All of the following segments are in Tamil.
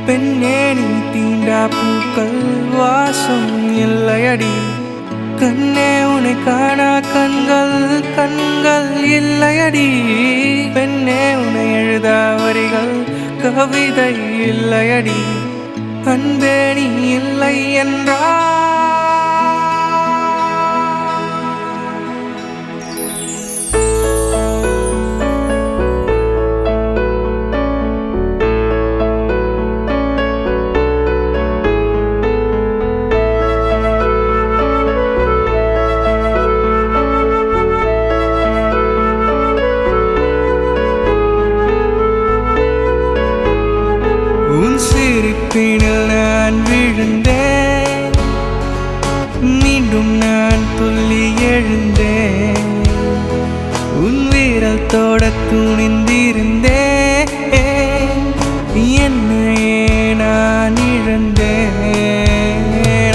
பெண்ணே நீ தீண்டா பூக்கள் வாசம் இல்லையடி. கண்ணே உன்னை காணா கண்கள் கண்கள் இல்லையடி. பெண்ணே உன்னை எழுதா வரிகள் கவிதை இல்லையடி. அன்பே நீ இல்லை என்றால் சிரிப்பினில் நான் விழுந்தேன், மீண்டும் நான் துள்ளி எழுந்தேன். உன் விரல் தொட துணிந்திருந்தேன், என்னையே நான் இழந்தேன்.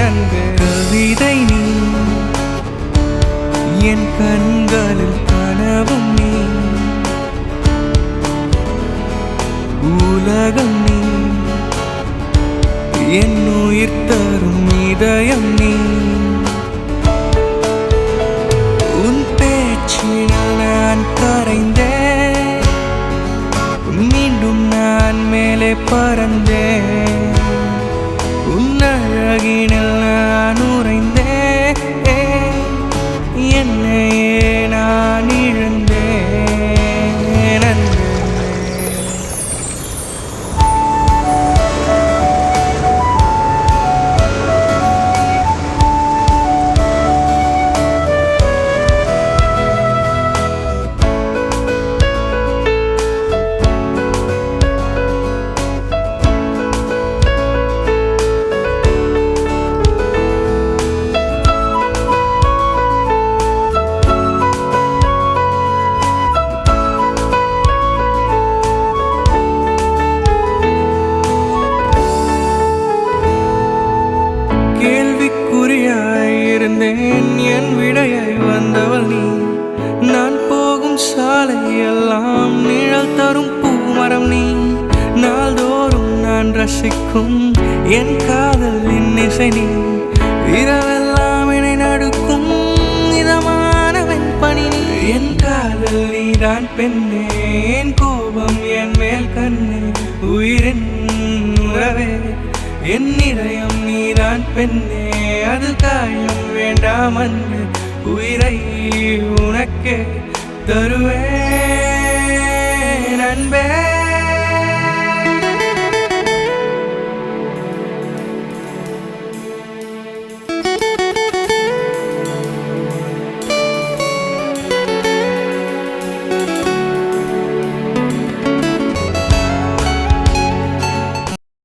அன்பு கவிதை நீ, என் கண்களில் கனவும் நீ. உலகம் நீ, என் உயிர் தரும் இதயம் நீ. உன் பேச்சினால் நான் கரைந்தேன், மீண்டும் நான் மேலே பறந்தேன். உன் அழகினில் நான் உறைந்தேன், என்னையே நான் இழந்தேன். கேள்விக்குறியாயிருந்தேன், என் விடையை வந்தவள் நீ. நான் போகும் சாலை எல்லாம் நிழல் தரும் பூமரம் நீ. நாள்தோறும் நான் ரசிக்கும் என் காதல் இன்னிசை நீ. இரவெல்லாம் என்னை நடுக்கும் இதமானவன் பணி நீ. என் காதல் நீதான் பெண்ணே, என் கோபம் என் மேல் கண்ணே. உயிரின் உறவே என் இதயம் நீதான் பெண்ணே, அது காயம் வேண்டாம் அன்பு. உயிரை உனக்கே தருவேன் அன்பே.